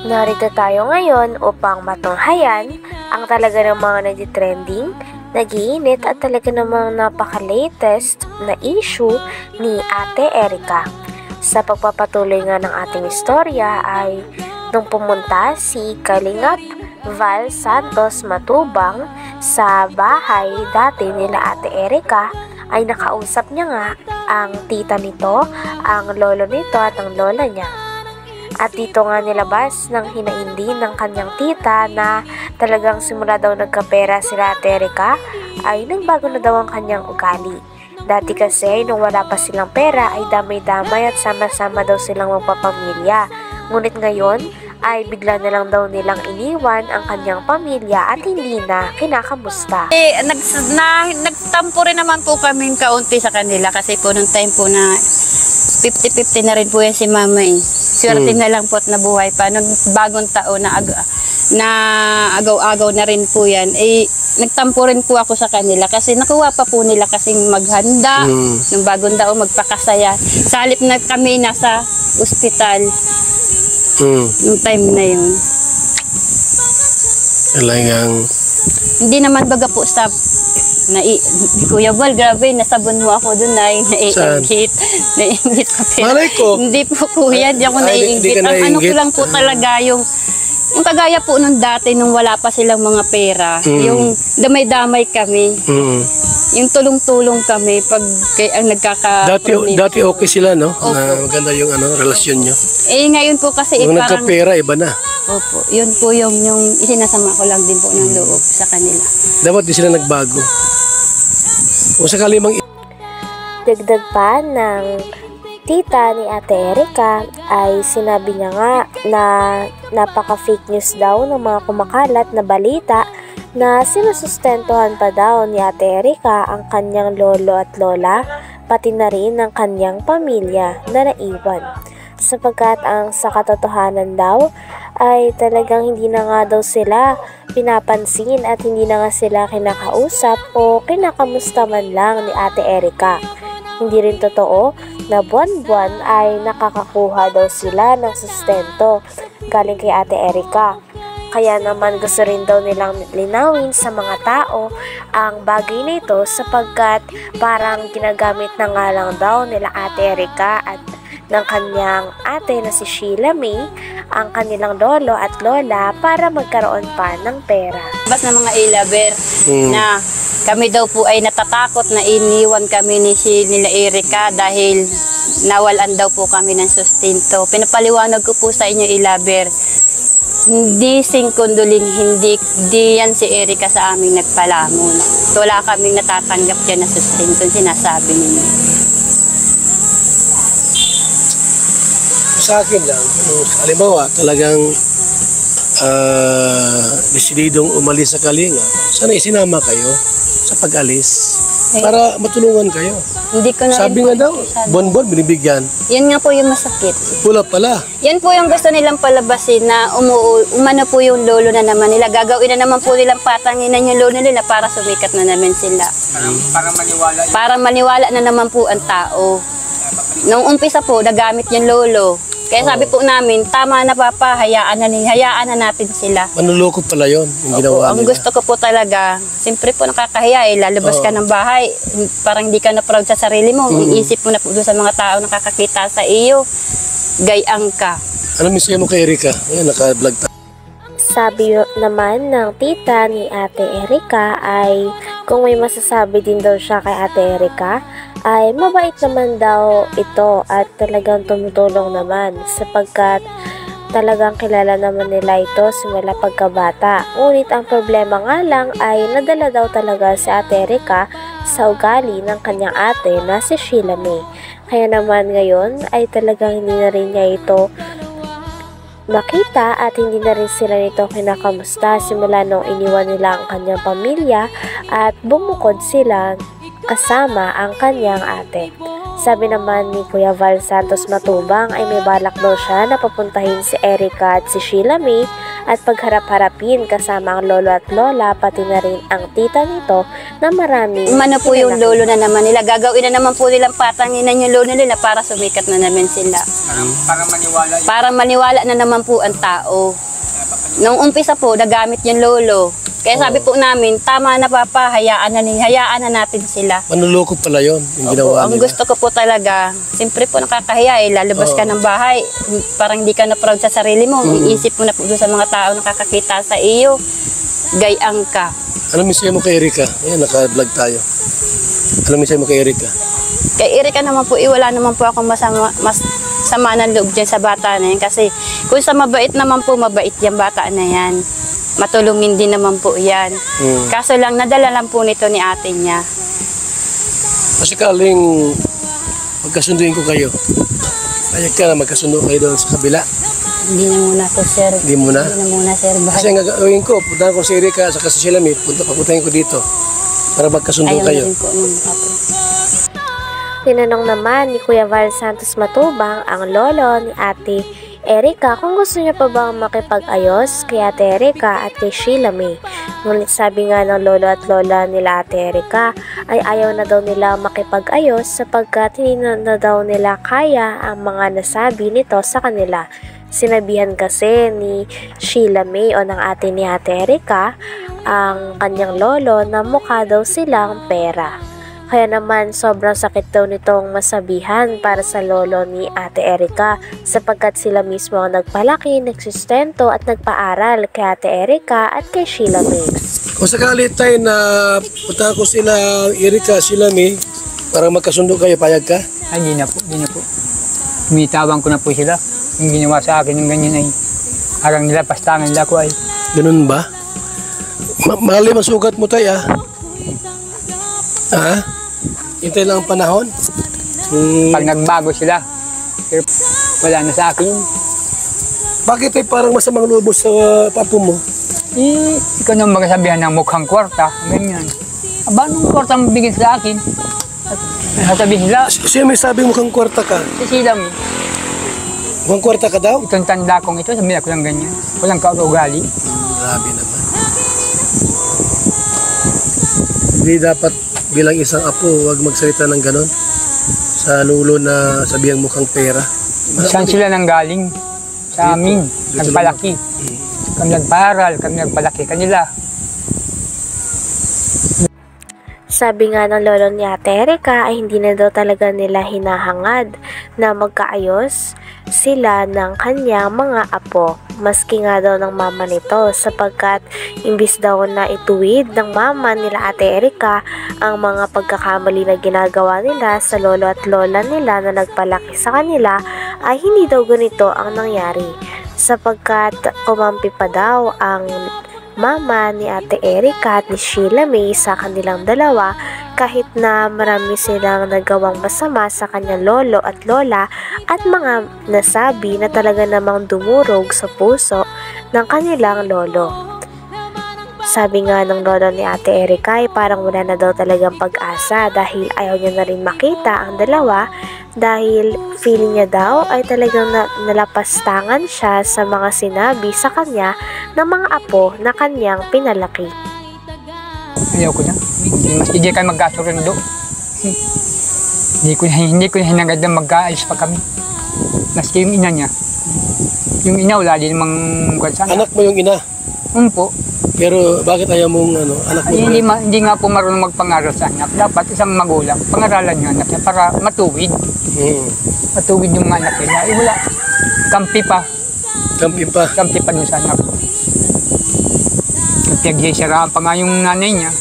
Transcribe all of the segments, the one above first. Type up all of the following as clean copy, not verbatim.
Narito tayo ngayon upang matunghayan ang talaga ng mga nagtitrending, nag-iinit at talaga namang napaka-latest na issue ni Ate Erica. Sa pagpapatuloy nga ng ating istorya ay nung pumunta si Kalingap Val Santos Matubang sa bahay dati nila Ate Erica, ay nakausap niya nga ang tita nito, ang lolo nito at ang lola niya. At dito nga nilabas ng hinaindi ng kanyang tita na talagang simula daw nagkapera sila Ate Erica ay nagbago na daw ang kanyang ugali. Dati kasi nung wala pa silang pera ay damay-damay at sama-sama daw silang magpapamilya. Ngunit ngayon ay bigla na lang daw nilang iniwan ang kanyang pamilya at hindi na kinakamusta. Nagtampo rin naman po kami kaunti sa kanila kasi po nung time po na 50-50 na rin po yan si mama eh. Swerte na lang po at nabuhay pa. Nung bagong taon na agaw-agaw na rin po yan, eh, nagtampo rin po ako sa kanila kasi nakuha pa po nila kasing maghanda nung bagong taon, magpakasaya. Sa halip na kami nasa ospital nung time na yun. Talagang hindi naman baga po sa Kuya Val, grabe, nasabon mo ako doon na naiingit. Naiingit ka pero. Malay ko. Hindi po kuya, hindi ako naiingit. Ang ano ko lang po talaga yung kagaya po nung dati nung wala pa silang mga pera. Yung damay-damay kami. Yung tulong-tulong kami pag ang Dati okay sila, no? Na maganda yung relasyon nyo. Eh ngayon po kasi nung parang nagkapera, iba na. Opo, yun po yung isinasama ko lang din po ng loob sa kanila. Dapat di sila nagbago. Kung sakali mang Dagdag pa ng tita ni Ate Erica ay sinabi niya nga na napaka-fake news daw ng mga kumakalat na balita na sinusustentuhan pa daw ni Ate Erica ang kanyang lolo at lola, pati na rin ang kanyang pamilya na naiwan. Sapagkat ang sa katotohanan daw ay talagang hindi na nga daw sila pinapansin at hindi na nga sila kinakausap o kinakamusta man lang ni Ate Erica. Hindi rin totoo na buwan-buwan ay nakakakuha daw sila ng sustento galing kay Ate Erica. Kaya naman gusto rin daw nilang linawin sa mga tao ang bagay na ito sapagkat parang ginagamit na nga lang daw nila Ate Erica at ng kanyang ate na si Sheila May ang kanilang lolo at lola para magkaroon pa ng pera. Bas na mga ilaber na kami daw po ay natatakot na iniwan kami nila Erica dahil nawalan daw po kami ng sustento. Pinapaliwanag ko po sa inyo ilaber, hindi singkunduling, hindi yan si Erica sa aming nagpalamon. Wala kaming natatanggap yan na sustento, sinasabi ninyo. sa akin lang, halimbawa talagang desididong umalis sa Kalinga, sana isinama kayo sa pag-alis para matulungan kayo. Hindi ko na sabi nga daw, bon-bon binibigyan. Yan nga po yung masakit. Pula pala. Yan po yung gusto nilang palabasin na umano po yung lolo na naman nila. Gagawin na naman po nilang patanginan yung lolo nila para sumikat na naman sila. Para maniwala. Para maniwala na naman po ang tao. Nung umpisa po, nagamit yung lolo. Kaya sabi po namin, tama na papa, hayaan na natin sila. Manuloko pala yun, yung ginawa ang nila. gusto ko po talaga, siyempre po nakakahiya, lalabas ka ng bahay, parang hindi ka na proud sa sarili mo, iisip mo na po sa mga tao nakakakita sa iyo, gayang ka. Ano mismo mo kay Erica? Ayan, naka-vlog tayo. Sabi naman ng tita ni Ate Erica ay kung may masasabi din daw siya kay Ate Erica, ay mabait naman daw ito at talagang tumutulong naman sapagkat talagang kilala naman nila ito simula pagkabata. Ngunit ang problema nga lang ay nadala daw talaga si Ate Erica sa ugali ng kanyang ate na si Sheila May. Kaya naman ngayon ay talagang hindi na rin niya ito makita at hindi na rin sila nito kinakamusta simula nung iniwan nila ang kanyang pamilya at bumukod sila kasama ang kanyang ate. Sabi naman ni Kuya Val Santos Matubang ay may balak daw siya na papuntahin si Erica at si Sheila May at pagharap-harapin kasama ang lolo at lola pati na rin ang tita nito na marami. Umano po yung lolo na naman nila. Gagawin na naman po nilang patanginan yung lolo nila para sumikat na naman sila. Para maniwala na naman po ang tao. Nung umpisa po, nagamit yung lolo. Kaya sabi po namin, tama na papa, hayaan na natin sila. Manluloko pala yon yung ginawa Ang nila. gusto ko po talaga, siyempre po nakakahiya lalabas ka ng bahay, parang hindi ka na proud sa sarili mo. Iisip mo na po doon sa mga tao nakakakita sa iyo, gayang ka. Ano mensahe mo kay Erika? Ayan, naka-vlog tayo. Ano mensahe mo kay Erika? Kay Erika naman po, wala naman po akong sama ng loob dyan sa bata na yan. Kasi kung sa mabait naman po, mabait yung bata na yan. Matulungin din naman po yan. Kaso lang, nadala lang po nito ni ate niya. Kasi kaling magkasunduin ko kayo. Payag ka na magkasundo kayo doon sa kabila. Hindi na muna po, sir. Hindi muna? Hindi na muna, sir. Kasi ang gagawin ko, puntahan ko si Erika sa kasi sila papuntahin ko dito para magkasundo Ayaw kayo. na rin po nung apo. Tinanong naman ni Kuya Val Santos Matubang ang lolo ni Ate Erika kung gusto niya pa bang makipag-ayos kay Ate Erika at kay Sheila May. Ngunit sabi nga ng lolo at lola nila Ate Erika ay ayaw na daw nila makipag-ayos sapagkat hindi na daw nila kaya ang mga nasabi nito sa kanila. Sinabihan kasi ni Sheila May o ng ate ni Ate Erika ang kanyang lolo na mukha daw silang pera. Kaya naman sobrang sakit daw nitong masabihan para sa lolo ni Ate Erika sapagkat sila mismo ang nagpalaki, nagsustento at nagpaaral kay Ate Erika at kay Sheila May. Kung sakali tayo na puntahan ko sila Erika, Sheila May para magkasundo kayo, payag ka? Ay, hindi na po. Umitawan ko na po sila. Yung ginawa sa akin ng ganyan ay arang nila, pastangan nila ko ay. Ganun ba? Mali masugat mo tayo Hintay lang ang panahon. Pag nagbago sila, pero wala na sa akin. Bakit ay parang masamang lubos sa papo mo? Ikaw nang magsabihan ng mukhang kwarta, ganyan. Aba, anong kwarta ang bigyan sa akin? At sasabihin nila, Siya may sabi mukhang kwarta ka. si Silam, Mukhang kwarta ka daw? itong tanda kong ito, sabihin ako lang ganyan. Walang kaugali. Grabe naman. Hindi dapat bilang isang apo, huwag magsalita ng ganon. Sa lulo na sabihang mukhang pera. Saan sila nang galing? Sa amin, nagpalaki. Kami nagparal, kami nagpalaki kanila. Sabi nga ng lolo ni Ate Erika ay hindi na daw talaga nila hinahangad na magkaayos sila ng kanyang mga apo. Maski nga daw ng mama nito sapagkat imbis daw na ituwid ng mama nila Ate Erika ang mga pagkakamali na ginagawa nila sa lolo at lola nila na nagpalaki sa kanila ay hindi daw ganito ang nangyari sapagkat kumampi pa daw ang mama ni Ate Erika at ni Sheila May sa kanilang dalawa kahit na marami silang nagawang masama sa kanyang lolo at lola at mga nasabi na talaga namang dumurog sa puso ng kanilang lolo. Sabi nga ng lolo ni Ate Erika ay parang wala na daw talagang pag-asa dahil ayaw niya na rin makita ang dalawa dahil feeling niya daw ay talagang nalapastangan siya sa mga sinabi sa kanya ng mga apo na kanyang pinalaki. Ayaw ko na. Mas hindi kayo magkasurundo. Hindi ko na hinagad na magkaalis pa kami. Maski yung ina niya. Yung ina wala din namang sana. Anak mo yung ina. Po. Pero bakit ayaw mong anak mo? Ay, hindi nga po marunong magpangaral sa anak. Dapat isang magulang, pangaralan yung anak niya para matuwid. Matuwid yung anak niya. Ay wala. Kampi pa. Kampi pa dun sa anak ko. Pinagsisiraan pa nga yung nanay niya.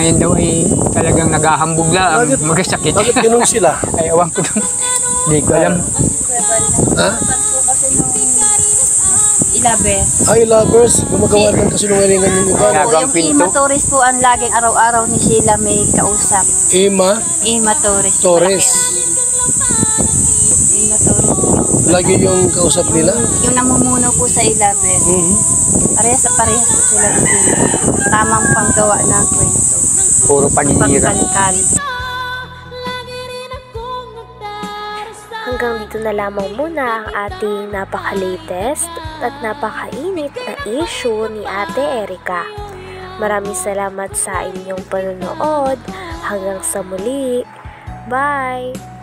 Yan daw ay talagang naghahambog lang. Magkasakit. Bakit ganun sila? Ay awan ko dun. Hindi ko alam. Ha? Ilabe. Lovers, gumagawa ng kasinungalingan yung iba. Ginagawang Yung Ima Torres po ang laging araw-araw ni Sheila May kausap. Ima Ima Torres. Torres. Ima Torres. Lagi yung kausap nila. Yung namumuno po sa Ilabe. Parehas po sila ng Sheila. Tamang panggawa ng kwento. Puro paninira. Pagkalikali. hanggang dito na lamang muna ang ating napaka-latest at napakainit na issue ni Ate Erica. Maraming salamat sa inyong panonood. Hanggang sa muli. Bye!